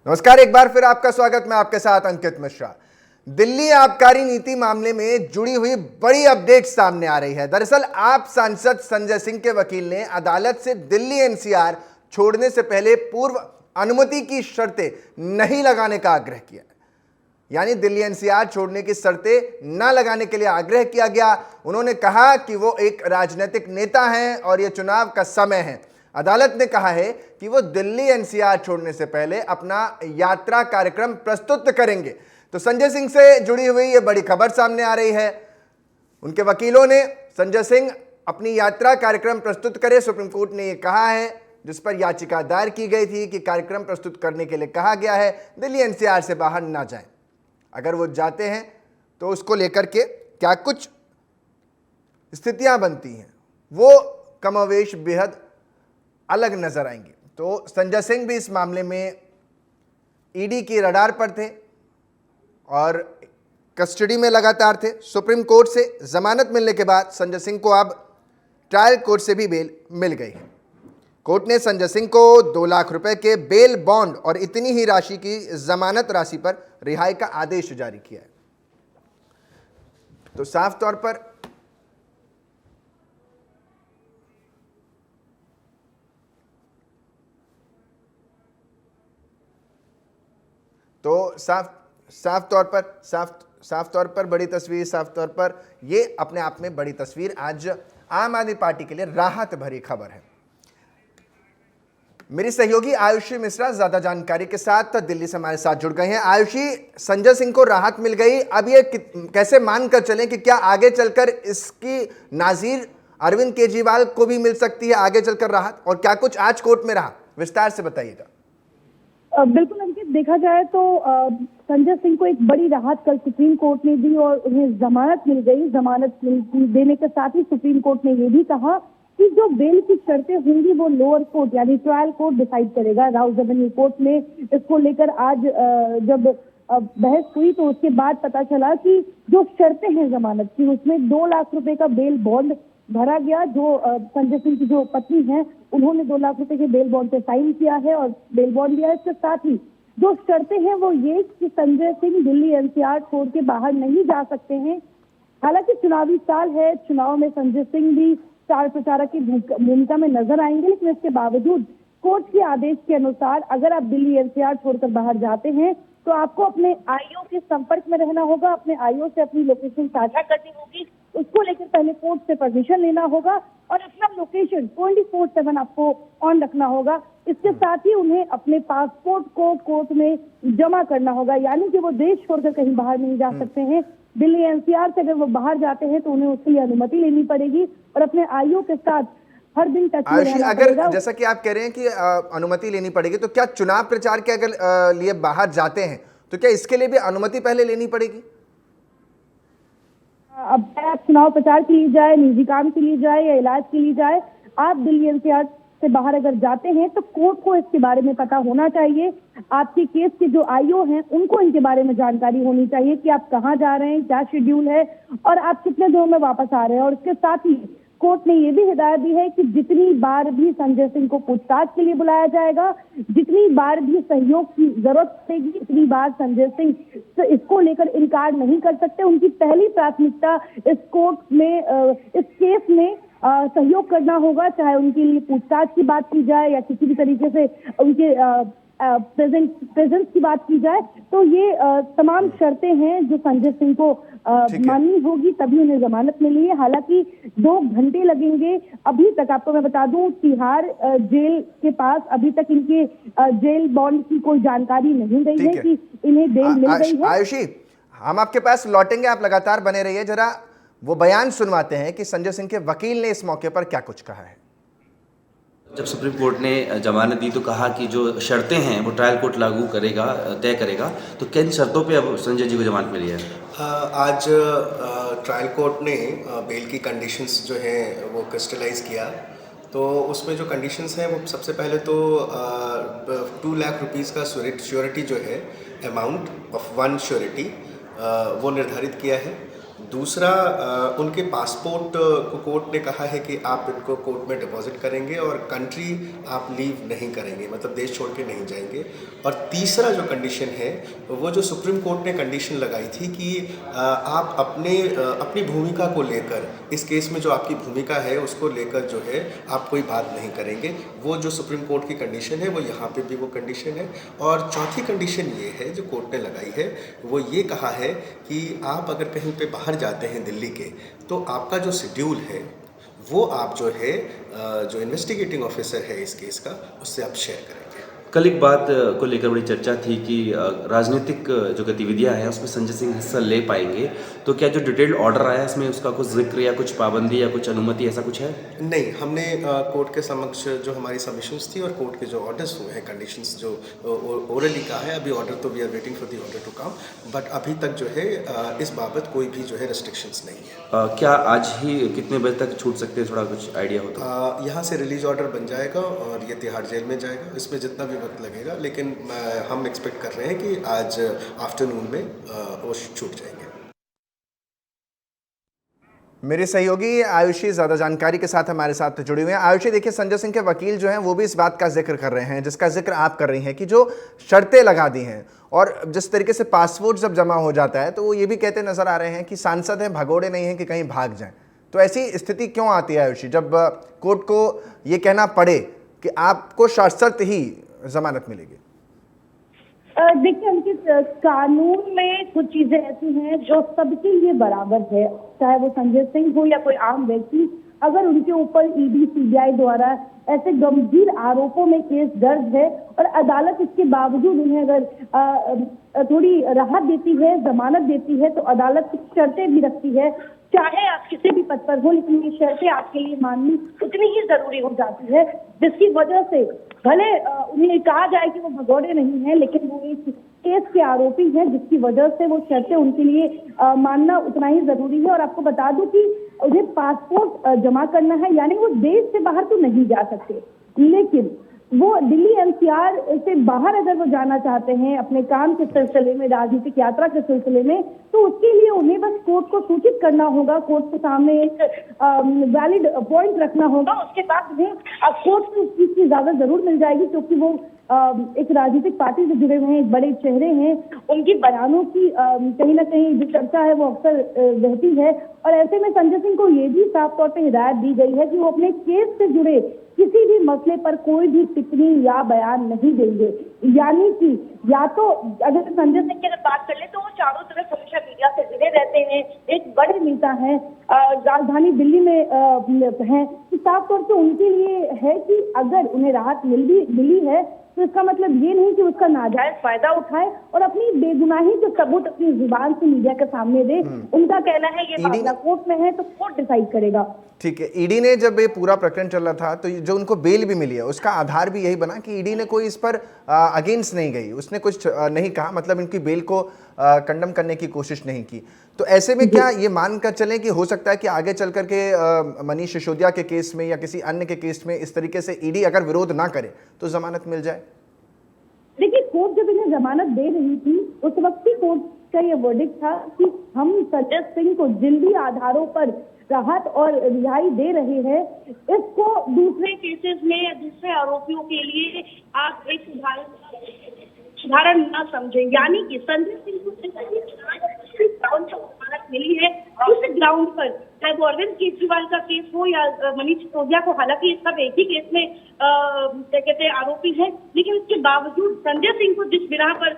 नमस्कार, एक बार फिर आपका स्वागत। मैं आपके साथ अंकित मिश्रा। दिल्ली आबकारी नीति मामले में जुड़ी हुई बड़ी अपडेट सामने आ रही है। दरअसल आप सांसद संजय सिंह के वकील ने अदालत से दिल्ली एनसीआर छोड़ने से पहले पूर्व अनुमति की शर्तें नहीं लगाने का आग्रह किया। यानी दिल्ली एनसीआर छोड़ने की शर्तें न लगाने के लिए आग्रह किया गया। उन्होंने कहा कि वो एक राजनीतिक नेता हैं और ये चुनाव का समय है। अदालत ने कहा है कि वो दिल्ली एनसीआर छोड़ने से पहले अपना यात्रा कार्यक्रम प्रस्तुत करेंगे। तो संजय सिंह से जुड़ी हुई ये बड़ी खबर सामने आ रही है। उनके वकीलों ने संजय सिंह अपनी यात्रा कार्यक्रम प्रस्तुत करें, सुप्रीम कोर्ट ने ये कहा है, जिस पर याचिका दायर की गई थी कि कार्यक्रम प्रस्तुत करने के लिए कहा गया है, दिल्ली एनसीआर से बाहर ना जाएं। अगर वो जाते हैं तो उसको लेकर के क्या कुछ स्थितियां बनती हैं, वो कमोवेश बेहद अलग नजर आएंगी। तो संजय सिंह भी इस मामले में ईडी की रडार पर थे और कस्टडी में लगातार थे। सुप्रीम कोर्ट से जमानत मिलने के बाद संजय सिंह को अब ट्रायल कोर्ट से भी बेल मिल गई है। कोर्ट ने संजय सिंह को 2 लाख रुपए के बेल बॉन्ड और इतनी ही राशि की जमानत राशि पर रिहाई का आदेश जारी किया है। तो साफ तौर पर साफ तौर पर बड़ी तस्वीर, साफ तौर पर ये अपने आप में बड़ी तस्वीर आज आम आदमी पार्टी के लिए राहत भरी खबर है। मेरी सहयोगी आयुषी मिश्रा ज्यादा जानकारी के साथ दिल्ली से हमारे साथ जुड़ गए हैं। आयुषी, संजय सिंह को राहत मिल गई, अब ये कैसे मानकर चलें कि क्या आगे चलकर इसकी नाजीर अरविंद केजरीवाल को भी मिल सकती है आगे चलकर राहत, और क्या कुछ आज कोर्ट में रहा, विस्तार से बताइएगा। बिल्कुल अंकित, देखा जाए तो संजय सिंह को एक बड़ी राहत कल सुप्रीम कोर्ट ने दी और उन्हें जमानत मिल गई। जमानत देने के साथ ही सुप्रीम कोर्ट ने ये भी कहा कि जो बेल की शर्तें होंगी वो लोअर कोर्ट यानी ट्रायल कोर्ट डिसाइड करेगा। राउज एवेन्यू कोर्ट में इसको लेकर आज जब बहस हुई तो उसके बाद पता चला कि जो शर्तें हैं जमानत की, उसमें 2 लाख रुपए का बेल बॉन्ड भरा गया। जो संजय सिंह की जो पत्नी है उन्होंने 2 लाख रुपए के बेल बॉन्ड पे साइन किया है और बेल बॉन्ड दिया है। इसके साथ ही जो शर्तें हैं वो ये कि संजय सिंह दिल्ली एनसीआर छोड़ के बाहर नहीं जा सकते हैं। हालांकि चुनावी साल है, चुनाव में संजय सिंह भी स्टार प्रचारक की भूमिका में नजर आएंगे, लेकिन इसके बावजूद कोर्ट के आदेश के अनुसार अगर आप दिल्ली एनसीआर छोड़कर बाहर जाते हैं तो आपको अपने आईओ के संपर्क में रहना होगा, अपने आईओ से अपनी लोकेशन साझा करनी होगी। उसको लेकर पहले कोर्ट से परमिशन लेना होगा और अपना लोकेशन 24/7 आपको ऑन रखना होगा। इसके साथ ही उन्हें अपने पासपोर्ट को कोर्ट में जमा करना होगा, यानी कि वो देश छोड़कर कहीं बाहर नहीं जा सकते हैं। दिल्ली एनसीआर से अगर वो बाहर जाते हैं तो उन्हें उसके लिए अनुमति लेनी पड़ेगी और अपने आईओ के साथ हर दिन टच में रहना पड़ेगा। अगर जैसा कि आप कह रहे हैं कि अनुमति लेनी पड़ेगी, तो क्या चुनाव प्रचार के अगर लिए बाहर जाते हैं तो क्या इसके लिए भी अनुमति पहले लेनी पड़ेगी? अब आप चुनाव प्रचार के लिए जाए, निजी काम के लिए जाए या इलाज के लिए जाए, आप दिल्ली एनसीआर से बाहर अगर जाते हैं तो कोर्ट को इसके बारे में पता होना चाहिए। आपके केस के जो आईओ हैं उनको इनके बारे में जानकारी होनी चाहिए कि आप कहाँ जा रहे हैं, क्या शेड्यूल है और आप कितने दिनों में वापस आ रहे हैं। और इसके साथ ही कोर्ट ने ये भी हिदायत दी है कि जितनी बार भी संजय सिंह को पूछताछ के लिए बुलाया जाएगा, जितनी बार भी सहयोग की जरूरत पड़ेगी, इतनी बार संजय सिंह इसको लेकर इनकार नहीं कर सकते। उनकी पहली प्राथमिकता इस कोर्ट में इस केस में सहयोग करना होगा, चाहे उनके लिए पूछताछ की बात की जाए या किसी भी तरीके से उनके प्रेजेंस की बात की जाए। तो ये तमाम शर्तें हैं जो संजय सिंह को माननी होगी, तभी उन्हें जमानत मिली है। हालांकि 2 घंटे लगेंगे। अभी तक आपको मैं बता दूं, तिहाड़ जेल के पास अभी तक इनके जेल बॉन्ड की कोई जानकारी नहीं गई है कि इन्हें बेल मिल गई है। आयुषी, हम आपके पास लौटेंगे, आप लगातार बने रहिए। जरा वो बयान सुनवाते हैं कि संजय सिंह के वकील ने इस मौके पर क्या कुछ कहा है। जब सुप्रीम कोर्ट ने जमानत दी तो कहा कि जो शर्तें हैं वो ट्रायल कोर्ट लागू करेगा, तय करेगा। तो किन शर्तों पे अब संजय जी को जमानत मिली है? आज ट्रायल कोर्ट ने बेल की कंडीशंस जो हैं वो क्रिस्टलाइज किया। तो उसमें जो कंडीशंस हैं वो सबसे पहले तो 2 लाख रुपीज़ का श्योरिटी जो है, अमाउंट ऑफ 1 श्योरिटी वो निर्धारित किया है। दूसरा उनके पासपोर्ट को कोर्ट ने कहा है कि आप इनको कोर्ट में डिपॉजिट करेंगे और कंट्री आप लीव नहीं करेंगे, मतलब देश छोड़ के नहीं जाएंगे। और तीसरा जो कंडीशन है वो जो सुप्रीम कोर्ट ने कंडीशन लगाई थी कि आप अपनी भूमिका को लेकर, इस केस में जो आपकी भूमिका है उसको लेकर जो है आप कोई बात नहीं करेंगे, वो जो सुप्रीम कोर्ट की कंडीशन है वो यहाँ पे भी वो कंडीशन है। और चौथी कंडीशन ये है जो कोर्ट ने लगाई है, वो ये कहा है कि आप अगर कहीं पे बाहर जाते हैं दिल्ली के, तो आपका जो शेड्यूल है वो आप जो है जो इन्वेस्टिगेटिंग ऑफिसर है इस केस का, उससे आप शेयर करेंगे। कल एक बात को लेकर बड़ी चर्चा थी कि राजनीतिक जो गतिविधियां हैं उसमें संजय सिंह हिस्सा ले पाएंगे, तो क्या जो डिटेल्ड ऑर्डर आया है इसमें उसका कुछ जिक्र या कुछ पाबंदी या कुछ अनुमति ऐसा कुछ है? नहीं, हमने कोर्ट के समक्ष जो हमारी सबमिशंस थी और कोर्ट के जो ऑर्डर्स हुए हैं, कंडीशंस जो ओरली कहा है, अभी ऑर्डर तो we are waiting for the order to come, but अभी तक जो है इस बाबत कोई भी जो है रेस्ट्रिक्शंस नहीं है। क्या आज ही कितने बजे तक छूट सकते हैं, थोड़ा कुछ आइडिया हो तो? यहाँ से रिलीज ऑर्डर बन जाएगा और ये तिहाड़ जेल में जाएगा, इसमें जितना भी वक्त लगेगा, लेकिन हम एक्सपेक्ट कर रहे हैं कि आज आफ्टरनून में वो छूट जाएंगे। मेरे सहयोगी आयुषी ज़्यादा जानकारी के साथ हमारे साथ जुड़े हुए हैं। आयुषी, देखिए संजय सिंह के वकील जो हैं वो भी इस बात का जिक्र कर रहे हैं जिसका जिक्र आप कर रही हैं कि जो शर्तें लगा दी हैं और जिस तरीके से पासपोर्ट जब जमा हो जाता है तो वो ये भी कहते नजर आ रहे हैं कि सांसद हैं, भगोड़े नहीं हैं कि कहीं भाग जाएं। तो ऐसी स्थिति क्यों आती है आयुषी, जब कोर्ट को ये कहना पड़े कि आपको सशर्त ही जमानत मिलेगी? देखिए अंकित, कानून में कुछ चीजें ऐसी हैं जो सबके लिए बराबर है, चाहे वो संजय सिंह हो या कोई आम व्यक्ति। अगर उनके ऊपर ईडी सीबीआई द्वारा ऐसे गंभीर आरोपों में केस दर्ज है और अदालत इसके बावजूद उन्हें अगर थोड़ी राहत देती है, जमानत देती है, तो अदालत कुछ शर्तें भी रखती है, चाहे आप किसी भी पद पर हो, लेकिन ये शर्तें आपके लिए माननी उतनी ही जरूरी हो जाती है, जिसकी वजह से भले उन्हें कहा जाए कि वो भगोड़े नहीं है, लेकिन वो इस केस के आरोपी हैं, जिसकी वजह से वो शर्तें उनके लिए मानना उतना ही जरूरी है। और आपको बता दूं कि उन्हें पासपोर्ट जमा करना है, यानी वो देश से बाहर तो नहीं जा सकते, लेकिन वो दिल्ली एनसीआर से बाहर अगर वो जाना चाहते हैं अपने काम के सिलसिले में, राजनीतिक यात्रा के सिलसिले में, तो उसके लिए उन्हें बस कोर्ट को सूचित करना होगा, कोर्ट के सामने एक वैलिड पॉइंट रखना होगा। उसके बाद उन्हें कोर्ट से उस चीज की इजाजत जरूर मिल जाएगी, क्योंकि वो एक राजनीतिक पार्टी से जुड़े हुए हैं, एक बड़े चेहरे हैं, उनकी बयानों की कहीं ना कहीं जो चर्चा है वो अक्सर रहती है। और ऐसे में संजय सिंह को ये भी साफ तौर पर हिदायत दी गई है कि वो अपने केस से जुड़े किसी भी मसले पर कोई भी टिप्पणी या बयान नहीं देंगे। यानी कि या तो अगर संजय सिंह की अगर बात कर ले तो वो चारों तरफ हमेशा मीडिया से जुड़े रहते हैं, एक बड़े नेता हैं, राजधानी दिल्ली में हैं, तो साफ तौर पर उनके लिए है कि अगर उन्हें राहत मिली है तो इसका मतलब ये नहीं कि उसका नाजायज फायदा उठाए और अपनी बेगुनाही के सबूत अपनी जुबान से मीडिया के सामने दे। उनका कहना है ये मामला कोर्ट में है तो कोर्ट डिसाइड करेगा। ठीक है, ईडी ने जब ये पूरा प्रकरण चल रहा था तो जो उनको बेल भी मिली है उसका आधार भी यही बना कि ईडी ने कोई इस पर अगेंस्ट नहीं गई, उसने कुछ नहीं कहा, मतलब इनकी बेल को कंडम करने की कोशिश नहीं की। तो ऐसे में क्या ये मानकर चलें कि हो सकता है कि आगे चल करके मनीष सिसोदिया के केस में या किसी अन्य के केस में इस तरीके से ईडी अगर विरोध ना करे तो जमानत मिल जाए? देखिए, कोर्ट जब इन्हें जमानत दे रही थी उस वक्त ही कोर्ट का ये वर्डिक्ट था कि हम संजय सिंह को जिल्दी आधारों पर राहत और रिहाई दे रहे हैं, इसको दूसरे केसेस में या दूसरे आरोपियों के लिए आप एक उदाहरण न समझें। यानी कि संजय सिंह को जमानत मिली है, उस ग्राउंड पर चाहे वो अरविंद केजरीवाल का केस हो या मनीष सिसोदिया को, हालांकि सब एक ही केस में क्या कहते हैं आरोपी है, लेकिन इसके बावजूद संजय सिंह को जिस बिना पर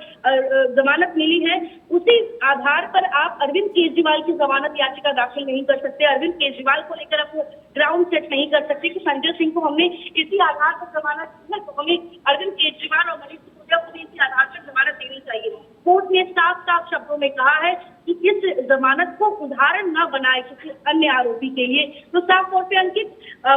जमानत मिली है उसी आधार पर आप अरविंद केजरीवाल की जमानत याचिका दाखिल नहीं कर सकते, अरविंद केजरीवाल को लेकर आप ग्राउंड सेट नहीं कर सकते कि संजय सिंह को हमने इसी आधार पर जमानत दी है, तो हमें अरविंद केजरीवाल और मनीष सिसोदिया को भी इसी आधार पर जमानत देनी चाहिए। कोर्ट ने साफ शब्दों में कहा है कि इस जमानत को उदाहरण न बनाए किसी अन्य आरोपी के लिए। तो साफ तौर पे अंकित,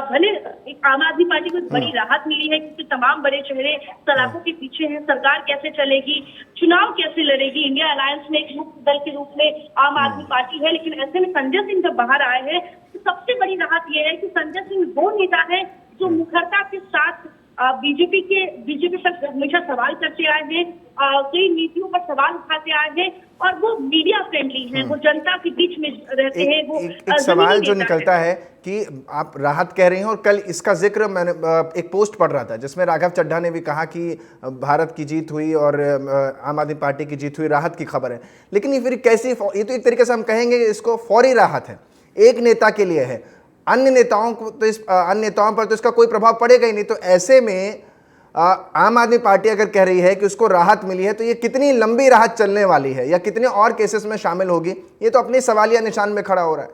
भले एक आम आदमी पार्टी को बड़ी राहत मिली है क्योंकि तमाम बड़े चेहरे सलाखों के पीछे हैं, सरकार कैसे चलेगी, चुनाव कैसे लड़ेगी, इंडिया अलायंस में एक मुक्त दल के रूप में आम आदमी पार्टी है, लेकिन ऐसे में संजय सिंह जब बाहर आए हैं तो सबसे बड़ी राहत यह है कि संजय सिंह वो नेता है जो मुखरता के साथ बीजेपी पर हमेशा सवाल करते आए हैं, कई नीतियों पर सवाल उठाते आए हैं, और वो मीडिया फ्रेंडली हैं, वो जनता के बीच में रहते हैं। वो एक सवाल जो निकलता है कि आप राहत कह रही हैं, और कल इसका जिक्र मैंने एक पोस्ट पढ़ रहा था जिसमें राघव चड्ढा ने भी कहा कि भारत की जीत हुई और आम आदमी पार्टी की जीत हुई, राहत की खबर है। लेकिन ये फिर कैसी, ये तो एक तरीके से हम कहेंगे इसको फौरी राहत है, एक नेता के लिए है, अन्य नेताओं पर तो इसका कोई प्रभाव पड़ेगा ही नहीं। तो ऐसे में आम आदमी पार्टी अगर कह रही है कि उसको राहत मिली है, तो ये कितनी लंबी राहत चलने वाली है या कितने और केसेस में शामिल होगी, ये तो अपने सवालिया निशान में खड़ा हो रहा है।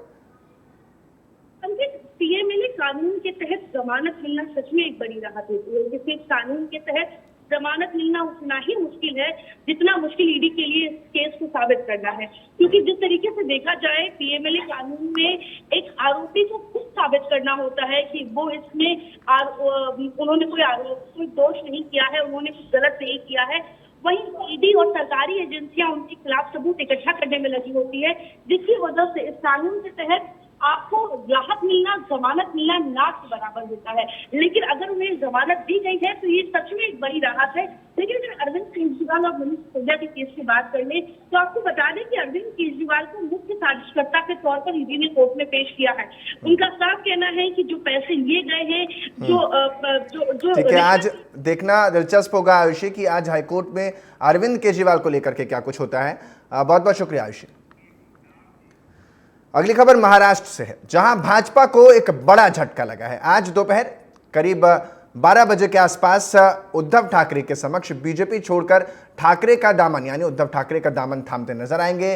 पीएमएलए कानून के तहत जमानत मिलना सच में एक बड़ी राहत होती है, क्योंकि इस कानून के तहत जमानत मिलना उतना ही मुश्किल है जितना मुश्किल ईडी के लिए इस केस को साबित करना है। क्योंकि जिस तरीके से देखा जाए, पीएमएलए कानून में एक आरोपी को खुद साबित करना होता है कि वो इसमें उन्होंने कोई दोष नहीं किया है, उन्होंने कुछ गलत नहीं किया है। वहीं ईडी और सरकारी एजेंसियां उनके खिलाफ सबूत इकट्ठा करने में लगी होती है, जिसकी वजह से इस कानून के तहत आपको राहत मिलना, जमानत मिलना ना के बराबर होता है। लेकिन अगर उन्हें जमानत दी गई है तो ये सच में एक बड़ी राहत है। लेकिन अगर अरविंद केजरीवाल और मनीष सिसोदिया के केस की बात कर ले, तो आपको बता दें कि अरविंद केजरीवाल को मुख्य साजिशकर्ता के तौर पर ईडी ने कोर्ट में पेश किया है। उनका साफ कहना है कि जो पैसे लिए गए हैं, जो ठीक है, आज देखना दिलचस्प होगा आयुषी कि आज हाईकोर्ट में अरविंद केजरीवाल को लेकर के क्या कुछ होता है। बहुत बहुत शुक्रिया आयुषी। अगली खबर महाराष्ट्र से है, जहां भाजपा को एक बड़ा झटका लगा है। आज दोपहर करीब 12 बजे के आसपास उद्धव ठाकरे के समक्ष बीजेपी छोड़कर ठाकरे का दामन, यानी उद्धव ठाकरे का दामन थामते नजर आएंगे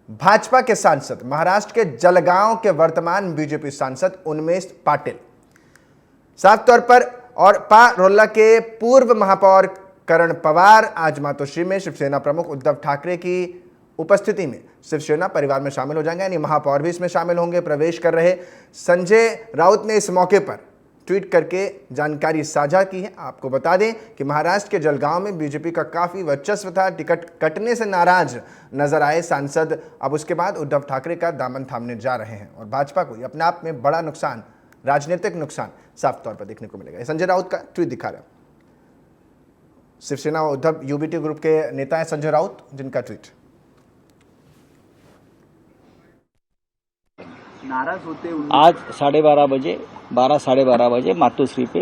भाजपा के सांसद, महाराष्ट्र के जलगांव के वर्तमान बीजेपी सांसद उन्मेष पाटिल। साफ तौर पर और रोल्ला के पूर्व महापौर करण पवार आज मातोश्री में शिवसेना प्रमुख उद्धव ठाकरे की उपस्थिति में शिवसेना परिवार में शामिल हो जाएंगे, यानी महापौर भी इसमें शामिल होंगे। प्रवेश कर रहे संजय राउत ने इस मौके पर ट्वीट करके जानकारी साझा की है। आपको बता दें कि महाराष्ट्र के जलगांव में बीजेपी का काफी वर्चस्व था, टिकट कटने से नाराज नजर आए सांसद अब उसके बाद उद्धव ठाकरे का दामन थामने जा रहे हैं, और भाजपा को अपने आप में बड़ा नुकसान, राजनीतिक नुकसान साफ तौर पर देखने को मिलेगा। संजय राउत का ट्वीट दिखा रहा है, शिवसेना उद्धव यूबीटी ग्रुप के नेता है संजय राउत, जिनका ट्वीट। नाराज होते आज 12:30 बजे 12-12:30 बजे मातोश्री पे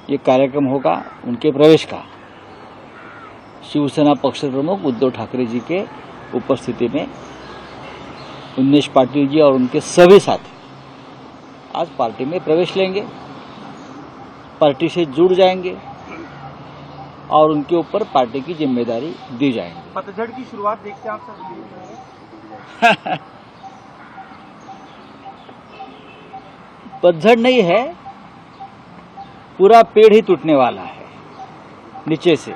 ये कार्यक्रम होगा उनके प्रवेश का। शिवसेना पक्ष प्रमुख उद्धव ठाकरे जी के उपस्थिति में उन्मेष पाटिल जी और उनके सभी साथी आज पार्टी में प्रवेश लेंगे, पार्टी से जुड़ जाएंगे और उनके ऊपर पार्टी की जिम्मेदारी दी जाएगी। पतझड़ की शुरुआत देखते हैं आप सब। पतझड़ नहीं है, पूरा पेड़ ही टूटने वाला है नीचे से।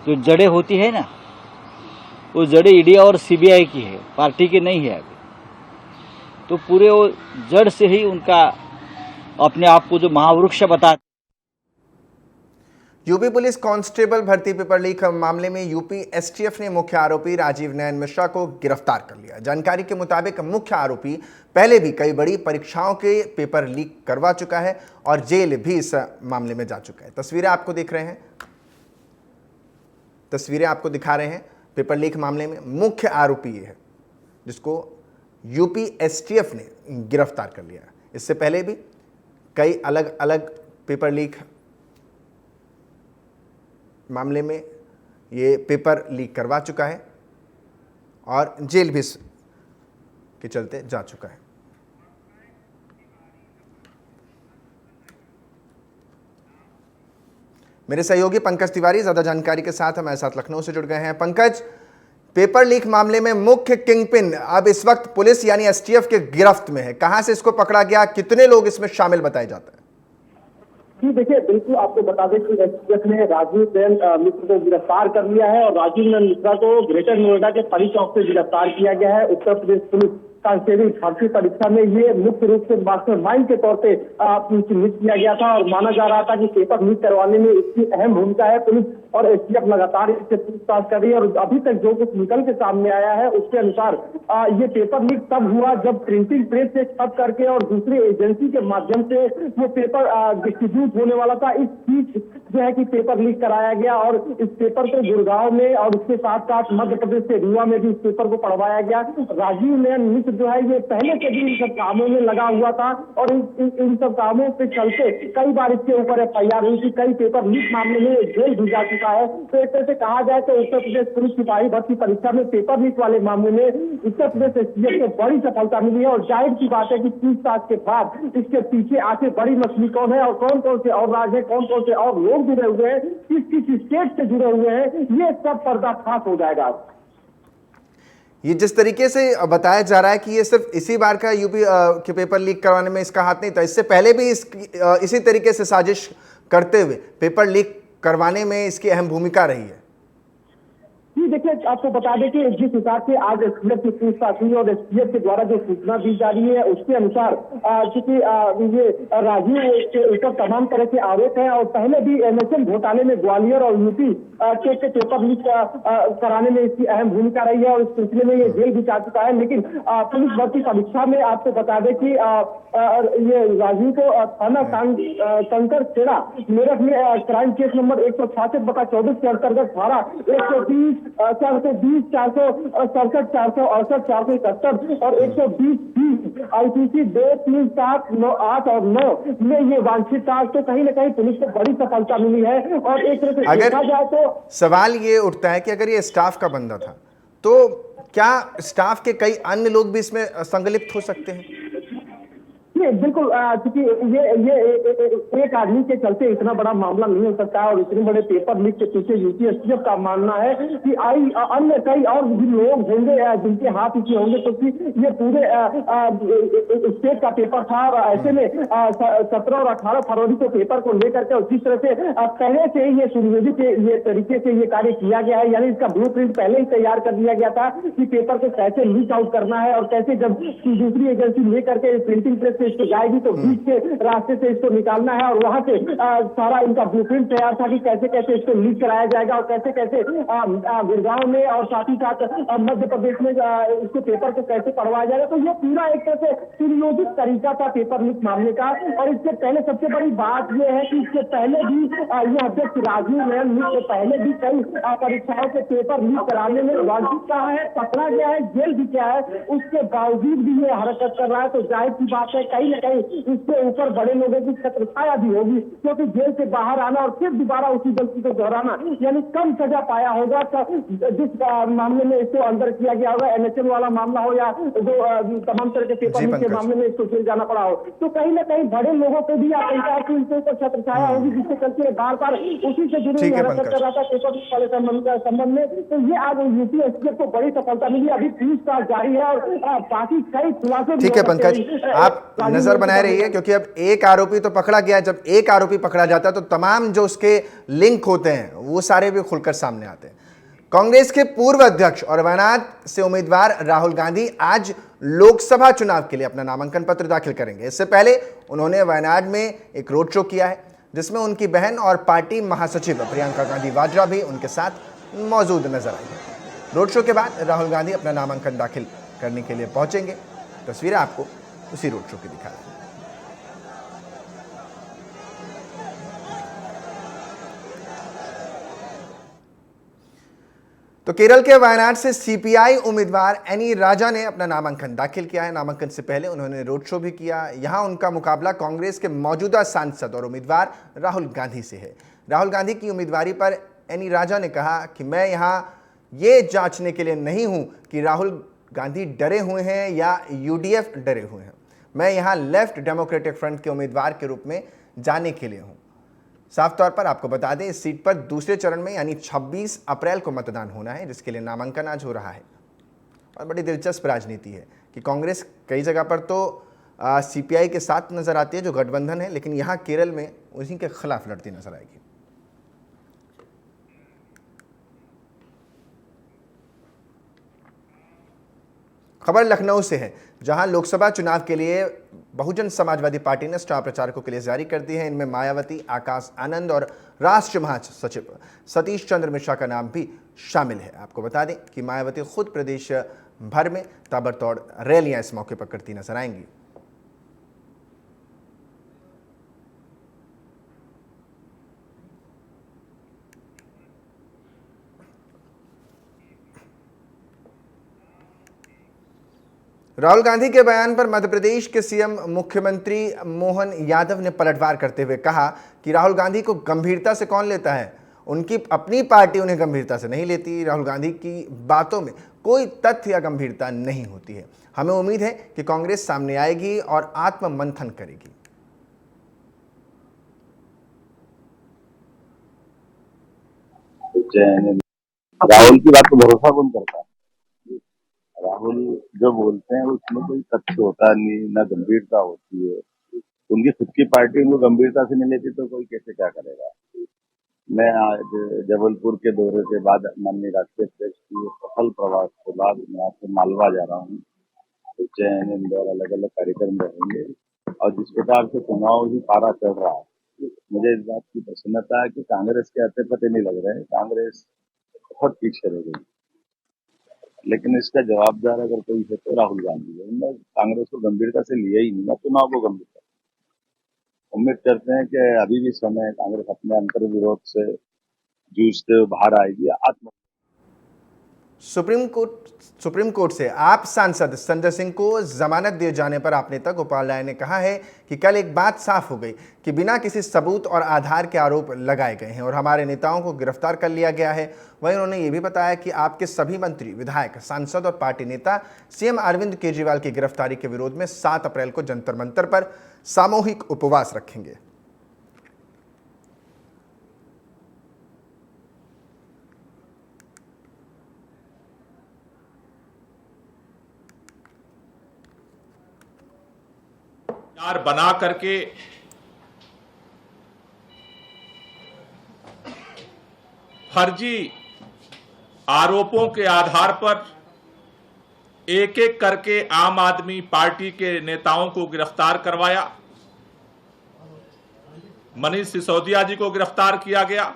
जो जड़ें होती है ना, वो जड़ें ईडी और सीबीआई की है, पार्टी की नहीं है अभी। तो पूरे वो जड़ से ही उनका अपने आप को जो महावृक्ष बता। यूपी पुलिस कांस्टेबल भर्ती पेपर लीक मामले में यूपी एसटीएफ ने मुख्य आरोपी राजीव नयन मिश्रा को गिरफ्तार कर लिया। जानकारी के मुताबिक मुख्य आरोपी पहले भी कई बड़ी परीक्षाओं के पेपर लीक करवा चुका है और जेल भी इस मामले में जा चुका है। तस्वीरें आपको दिख रहे हैं, तस्वीरें आपको दिखा रहे हैं। पेपर लीक मामले में मुख्य आरोपी ये है जिसको यूपी एसटीएफ ने गिरफ्तार कर लिया। इससे पहले भी कई अलग अलग पेपर लीक मामले में ये पेपर लीक करवा चुका है और जेल भी के चलते जा चुका है। मेरे सहयोगी पंकज तिवारी ज्यादा जानकारी के साथ हमारे साथ लखनऊ से जुड़ गए हैं। पंकज, पेपर लीक मामले में मुख्य किंगपिन अब इस वक्त पुलिस यानी एसटीएफ के गिरफ्त में है। कहां से इसको पकड़ा गया, कितने लोग इसमें शामिल बताए जाते हैं? जी देखिए, बिल्कुल आपको बता दें कि एसटीएफ ने राजीव नयन मिश्रा को गिरफ्तार कर लिया है और राजीव नयन मिश्रा को ग्रेटर नोएडा के परी चौक से गिरफ्तार किया गया है। उत्तर प्रदेश पुलिस कांस्टेबल भर्ती परीक्षा में ये मुख्य रूप से मास्टरमाइंड के तौर पे चिन्हित किया गया था और माना जा रहा था कि पेपर लीक करवाने में इसकी अहम भूमिका है। पुलिस और एसटीएफ लगातार इससे पूछताछ कर रही है। और अभी तक जो कुछ निकल के सामने आया है उसके अनुसार ये पेपर लीक तब हुआ जब प्रिंटिंग प्रेस से छप करके और दूसरी एजेंसी के माध्यम से वो पेपर डिस्ट्रीब्यूट होने वाला था। इस बीच जो है कि पेपर लीक कराया गया और इस पेपर को गुड़गांव में और उसके साथ साथ मध्य प्रदेश के रीवा में भी इस पेपर को पढ़वाया गया। राजीव नयन मिश्र जो है ये पहले से भी इन सब कामों में लगा हुआ था और इन सब कामों के चलते कई बार इसके ऊपर एफआईआर हुई थी, कई पेपर लीक मामले में जेल भी जा चुका है। तो एक तरह से कहा जाए तो उत्तर प्रदेश पुलिस सिपाही भर्ती परीक्षा में पेपर लीक वाले मामले में उत्तर प्रदेश एसटीएफ को बड़ी सफलता मिली है। और जाहिर सी बात है कि पूछताछ के बाद इसके पीछे आके बड़ी मछली कौन है और कौन कौन से और राज है, कौन कौन से और लोग जुड़े हुए हैं, किस किस स्टेट से जुड़े हुए हैं, ये सब पर्दाफाश हो जाएगा। ये जिस तरीके से बताया जा रहा है कि ये सिर्फ इसी बार का यूपी के पेपर लीक करवाने में इसका हाथ नहीं था, इससे पहले भी इसी तरीके से साजिश करते हुए पेपर लीक करवाने में इसकी अहम भूमिका रही है। जी देखिए, आपको बता दें कि जिस हिसाब से आज एसटीएफ की पूछताछ हुई और एसटीएफ के द्वारा जो सूचना दी जा रही है उसके अनुसार चूंकि ये राजीव के ऊपर तमाम तरह के आरोप हैं और पहले भी एमएसएम घोटाले में ग्वालियर और यूपी के पेपर लीक कराने में इसकी अहम भूमिका रही है और इस सिलसिले में ये जेल भी जा चुका है। लेकिन पुलिस भर्ती परीक्षा में आपको बता दें कि ये राजीव को थाना कंकर खेड़ा मेरठ में क्राइम केस नंबर 166/24 के अंतर्गत धारा 130, 420, 467, 468, 471 और 120 आईपीसी 2, 3, 7, 9, 8 और 9 में ये वांछित था। तो कहीं ना कहीं पुलिस को बड़ी सफलता मिली है। और एक तरह से देखा जाए तो सवाल ये उठता है कि अगर ये स्टाफ का बंदा था तो क्या स्टाफ के कई अन्य लोग भी इसमें संलिप्त हो सकते हैं? बिल्कुल, क्योंकि ये एक आदमी के चलते इतना बड़ा मामला नहीं हो सकता है और इतने बड़े पेपर लीक के पीछे यूपी एसटीएफ का मानना है कि अन्य कई और भी लोग होंगे जिनके हाथ इसमें होंगे, क्योंकि ये पूरे स्टेट का पेपर था और ऐसे में 17 और 18 फरवरी को पेपर को लेकर के जिस तरह से पहले से ही ये सुनियोजित ये तरीके से ये कार्य किया गया है, यानी इसका ब्लूप्रिंट पहले ही तैयार कर दिया गया था कि पेपर को कैसे लीक आउट करना है और कैसे जब दूसरी एजेंसी लेकर के प्रिंटिंग प्रेस इसको जाएगी तो बीच के रास्ते से इसको निकालना है और वहां से सारा इनका ब्लूप्रिंट तैयार था कि कैसे कैसे इसको लीक कराया जाएगा और कैसे कैसे गुड़गांव में और साथ ही साथ मध्य प्रदेश में इसके पेपर को कैसे पढ़वाया जाएगा। तो ये पूरा एक तरह से सुनियोजित तरीका था पेपर लीक मामले का। और इससे पहले सबसे बड़ी बात यह है कि इससे पहले भी ये अध्यक्ष राजीव नयन मिश्र पहले भी कई परीक्षाओं के पेपर लीक कराने में वांछित कहा है, पकड़ा गया है, जेल भी किया है, उसके बावजूद भी ये हरकत कर रहा है। तो जाहिर सी बात है कहीं न कहीं इसके ऊपर बड़े लोगों की छत्र छाया भी होगी, क्योंकि जेल से बाहर आना और फिर दोबारा उसी गलती को दोहराना, यानी कम सजा पाया होगा जिस मामले में इसको अंदर किया गया होगा, एनएचएम वाला मामला हो या जो तमाम तरह के पेपर लीक के मामले में इसको जेल जाना पड़ा हो। तो कहीं ना कहीं बड़े लोगों को भी आप इनके ऊपर छत्र छाया होगी, जिससे चलते बार बार उसी से जुड़ी हरकत कर रहा था पेपर लीक वाले संबंध में। तो ये आज यूपी एसटीएफ को बड़ी सफलता मिली। अभी पूछताछ जारी है और बाकी कई खुलासे। ठीक है पंकज, आप नजर बनाए रहिए, क्योंकि अब एक आरोपी तो पकड़ा गया। जब एक आरोपी पकड़ा जाता है तो तमाम जो उसके लिंक होते हैं वो सारे भी खुलकर सामने आते हैं। कांग्रेस के पूर्व अध्यक्ष और वायनाड से उम्मीदवार राहुल गांधी आज लोकसभा चुनाव के लिए अपना नामांकन पत्र दाखिल करेंगे। इससे पहले उन्होंने वायनाड में एक रोड शो किया है, जिसमें उनकी बहन और पार्टी महासचिव प्रियंका गांधी वाड्रा भी उनके साथ मौजूद नजर आई है। रोड शो के बाद राहुल गांधी अपना नामांकन दाखिल करने के लिए पहुंचेंगे। तस्वीरें आपको उसी रोड शो की दिखा रहे हैं। तो केरल के वायनाड से सीपीआई उम्मीदवार एनी राजा ने अपना नामांकन दाखिल किया है। नामांकन से पहले उन्होंने रोड शो भी किया। यहां उनका मुकाबला कांग्रेस के मौजूदा सांसद और उम्मीदवार राहुल गांधी से है। राहुल गांधी की उम्मीदवारी पर एनी राजा ने कहा कि मैं यहां ये जांचने के लिए नहीं हूं कि राहुल गांधी डरे हुए हैं या यूडीएफ डरे हुए हैं। मैं यहां लेफ्ट डेमोक्रेटिक फ्रंट के उम्मीदवार के रूप में जाने के लिए हूं। साफ तौर पर आपको बता दें, इस सीट पर दूसरे चरण में यानी 26 अप्रैल को मतदान होना है, जिसके लिए नामांकन आज हो रहा है। और बड़ी दिलचस्प राजनीति है कि कांग्रेस कई जगह पर तो सीपीआई के साथ नजर आती है जो गठबंधन है, लेकिन यहाँ केरल में उसी के खिलाफ लड़ती नजर आएगी। खबर लखनऊ से है, जहां लोकसभा चुनाव के लिए बहुजन समाजवादी पार्टी ने स्टार प्रचारकों के लिए जारी कर दी है। इनमें मायावती, आकाश आनंद और राष्ट्रीय महासचिव सतीश चंद्र मिश्रा का नाम भी शामिल है। आपको बता दें कि मायावती खुद प्रदेश भर में ताबड़तोड़ रैलियां इस मौके पर करती नजर आएंगी। राहुल गांधी के बयान पर मध्य प्रदेश के सीएम मुख्यमंत्री मोहन यादव ने पलटवार करते हुए कहा कि राहुल गांधी को गंभीरता से कौन लेता है, उनकी अपनी पार्टी उन्हें गंभीरता से नहीं लेती। राहुल गांधी की बातों में कोई तथ्य या गंभीरता नहीं होती है। हमें उम्मीद है कि कांग्रेस सामने आएगी और आत्ममंथन करेगी। राहुल की बात को भरोसा कौन करता है? राहुल जो बोलते हैं उसमें कोई तथ्य होता नहीं, न गंभीरता होती है। उनकी खुद की पार्टी उनको गंभीरता से नहीं लेती तो कोई कैसे क्या करेगा। मैं आज जबलपुर के दौरे के बाद माननीय राष्ट्रीय अध्यक्ष की सफल प्रवास के बाद मैं यहाँ से मालवा जा रहा हूँ। उज्जैन, इंदौर अलग अलग कार्यक्रम रहेंगे और जिस प्रकार से चुनाव ही पारा चढ़ रहा है, मुझे इस बात की प्रसन्नता है कि कांग्रेस के अते पते नहीं लग रहे हैं। कांग्रेस बहुत पीछे रह गई, लेकिन इसका जवाबदार अगर कोई है तो राहुल गांधी है। उन्होंने कांग्रेस को गंभीरता से लिया ही नहीं, चुनाव को गंभीरता। उम्मीद करते हैं कि अभी भी समय कांग्रेस अपने अंतर विरोध से जूझते बाहर आएगी। सुप्रीम कोर्ट से आप सांसद संजय सिंह को जमानत दिए जाने पर आप नेता गोपाल राय ने कहा है कि कल एक बात साफ हो गई कि बिना किसी सबूत और आधार के आरोप लगाए गए हैं और हमारे नेताओं को गिरफ्तार कर लिया गया है। वहीं उन्होंने ये भी बताया कि आपके सभी मंत्री, विधायक, सांसद और पार्टी नेता सीएम अरविंद केजरीवाल की गिरफ्तारी के विरोध में 7 अप्रैल को जंतर मंतर पर सामूहिक उपवास रखेंगे। बना करके फर्जी आरोपों के आधार पर एक एक करके आम आदमी पार्टी के नेताओं को गिरफ्तार करवाया। मनीष सिसोदिया जी को गिरफ्तार किया गया,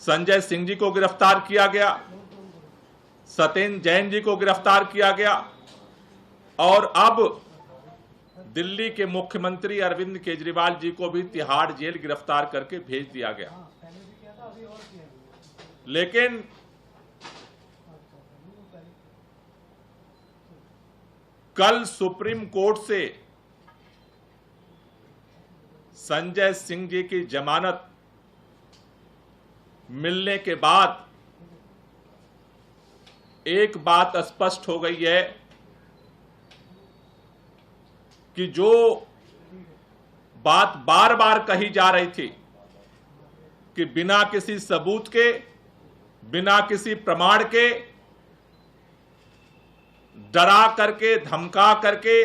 संजय सिंह जी को गिरफ्तार किया गया, सत्येंद्र जैन जी को गिरफ्तार किया गया और अब दिल्ली के मुख्यमंत्री अरविंद केजरीवाल जी को भी तिहाड़ जेल गिरफ्तार करके भेज दिया गया। लेकिन कल सुप्रीम कोर्ट से संजय सिंह जी की जमानत मिलने के बाद एक बात स्पष्ट हो गई है कि जो बात बार बार कही जा रही थी कि बिना किसी सबूत के, बिना किसी प्रमाण के, डरा करके, धमका करके,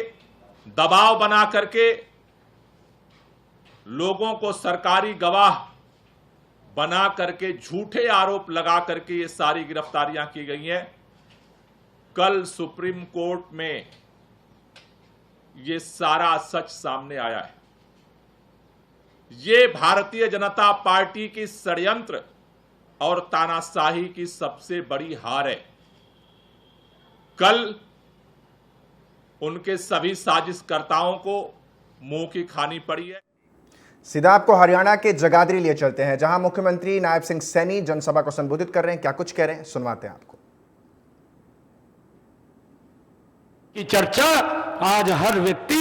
दबाव बना करके लोगों को सरकारी गवाह बना करके झूठे आरोप लगा करके ये सारी गिरफ्तारियां की गई हैं। कल सुप्रीम कोर्ट में ये सारा सच सामने आया है। ये भारतीय जनता पार्टी की षड्यंत्र और तानाशाही की सबसे बड़ी हार है। कल उनके सभी साजिशकर्ताओं को मुंह की खानी पड़ी है। सीधा आपको हरियाणा के जगाधरी लिए चलते हैं, जहां मुख्यमंत्री नायब सिंह सैनी जनसभा को संबोधित कर रहे हैं। क्या कुछ कह रहे हैं, सुनवाते हैं आपको। की चर्चा आज हर व्यक्ति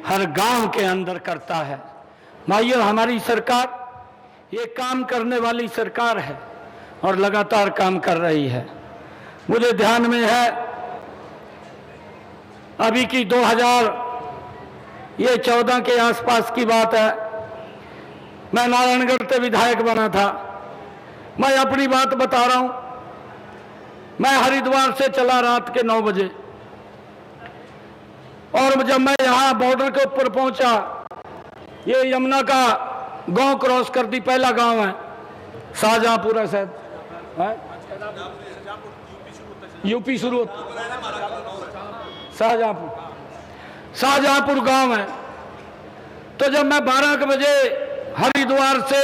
हर गांव के अंदर करता है। भाइयों, हमारी सरकार ये काम करने वाली सरकार है और लगातार काम कर रही है। मुझे ध्यान में है अभी की 2014 के आसपास की बात है। मैं नारायणगढ़ से विधायक बना था। मैं अपनी बात बता रहा हूं। मैं हरिद्वार से चला रात के 9 बजे और जब मैं यहाँ बॉर्डर के ऊपर पहुंचा, ये यमुना का गांव क्रॉस कर दी, पहला गांव है शाहजहांपुरा शायद, यूपी शुरू होता, शाहजहांपुर गांव है। तो जब मैं 12 बजे हरिद्वार से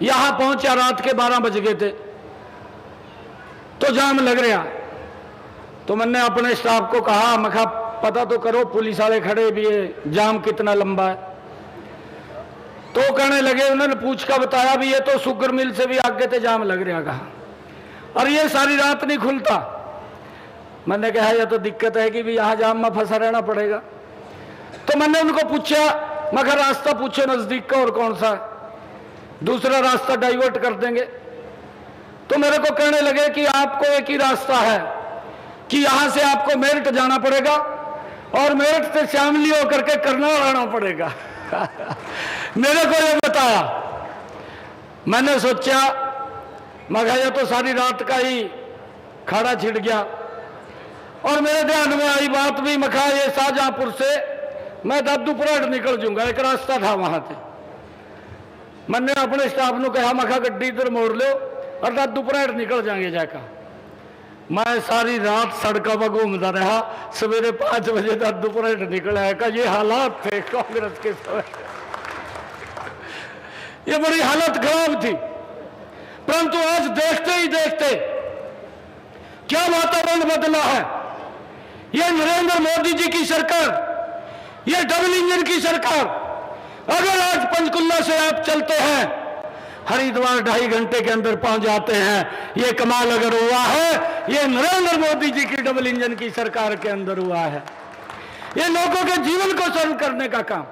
यहां पहुंचा, रात के 12 बज गए थे, तो जाम लग रहा। तो मैंने अपने स्टाफ को कहा, मैं कहा पता तो करो, पुलिस वाले खड़े भी है, जाम कितना लंबा है। तो कहने लगे, उन्होंने पूछ कर बताया भी ये तो शुगर मिल से भी आगे थे जाम लग रहा। कहा और ये सारी रात नहीं खुलता। मैंने कहा यह तो दिक्कत है कि भी यहाँ जाम में फंसा रहना पड़ेगा। तो मैंने उनको पूछा, मैं कहा रास्ता पूछो नजदीक का और कौन सा है, दूसरा रास्ता डाइवर्ट कर देंगे। तो मेरे को कहने लगे कि आपको एक ही रास्ता है कि यहां से आपको मेरठ जाना पड़ेगा और मेरठ से शामली होकर के करनाल आना पड़ेगा। मेरे को ये बताया। मैंने सोचा, मैं कहा तो सारी रात का ही खाड़ा छिड़ गया। और मेरे ध्यान में आई बात भी, मैं कहा ये शाहजहांपुर से मैं दादूपुराट निकल जाऊंगा, एक रास्ता था वहां से। मैंने अपने स्टाफ को कहा, मैं कहा गड्डी इधर मोड़ लो और दादूपुराट निकल जाएंगे जाकर। मैं सारी रात सड़कों पर घूमता रहा, सवेरे 5 बजे दादूपुराट निकल आया। का ये हालात थे कांग्रेस के समय, ये बड़ी हालत खराब थी। परंतु आज देखते ही देखते क्या वातावरण बदला है। ये नरेंद्र मोदी जी की सरकार, ये डबल इंजन की सरकार, अगर आज पंचकुला से आप चलते हैं, हरिद्वार 2.5 घंटे के अंदर पहुंच जाते हैं। ये कमाल अगर हुआ है, ये नरेंद्र मोदी जी की डबल इंजन की सरकार के अंदर हुआ है। ये लोगों के जीवन को सरल करने का काम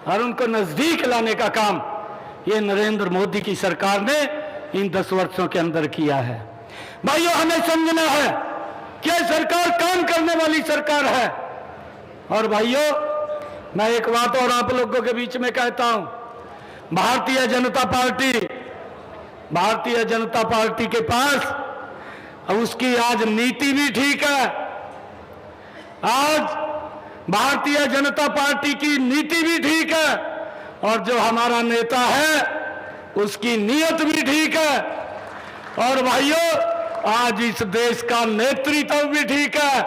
और उनको नजदीक लाने का काम ये नरेंद्र मोदी की सरकार ने इन 10 वर्षों के अंदर किया है। भाइयों, हमें समझना है कि यह सरकार काम करने वाली सरकार है। और भाइयों, मैं एक बात और आप लोगों के बीच में कहता हूं, भारतीय जनता पार्टी के पास उसकी आज नीति भी ठीक है। आज भारतीय जनता पार्टी की नीति भी ठीक है और जो हमारा नेता है उसकी नीयत भी ठीक है। और भाइयों, आज इस देश का नेतृत्व भी ठीक है।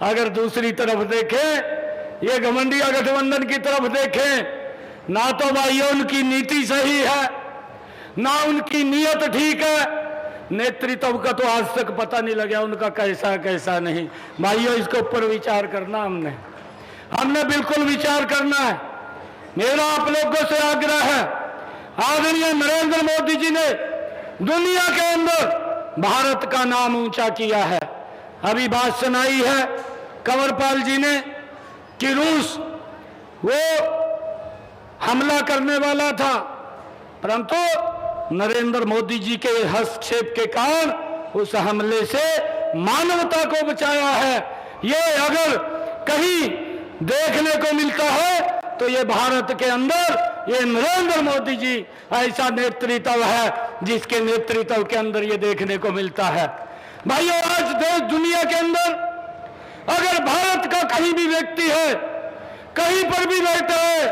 अगर दूसरी तरफ देखें, ये घमंडिया गठबंधन की तरफ देखें, ना तो भाइयों उनकी नीति सही है, ना उनकी नीयत ठीक है। नेतृत्व का तो आज तक पता नहीं लगा उनका कैसा नहीं। भाइयों, इसके ऊपर विचार करना हमने बिल्कुल विचार करना है। मेरा आप लोगों से आग्रह है, आदरणीय नरेंद्र मोदी जी ने दुनिया के अंदर भारत का नाम ऊंचा किया है। अभी बात सुनाई है कंवरपाल जी ने कि रूस वो हमला करने वाला था, परंतु नरेंद्र मोदी जी के हस्तक्षेप के कारण उस हमले से मानवता को बचाया है। ये अगर कहीं देखने को मिलता है तो ये भारत के अंदर ये नरेंद्र मोदी जी ऐसा नेतृत्व है जिसके नेतृत्व के अंदर ये देखने को मिलता है। भाइयों, आज देश दुनिया के अंदर अगर भारत का कहीं भी व्यक्ति है, कहीं पर भी बैठा है,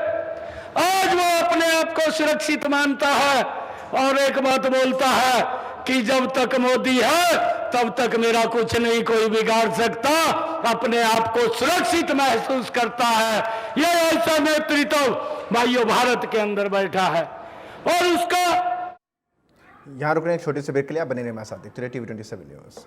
आज वो अपने आप को सुरक्षित मानता है और एक बात बोलता है कि जब तक मोदी है तब तक मेरा कुछ नहीं कोई बिगाड़ सकता, अपने आप को सुरक्षित महसूस करता है। ये ऐसा नेतृत्व भाइयों भारत के अंदर बैठा है। और उसका यहाँ रुकने एक छोटे से ब्रेक के लिए आप बने रहिए हमारे साथ, देखते रहिए TV27 न्यूज़।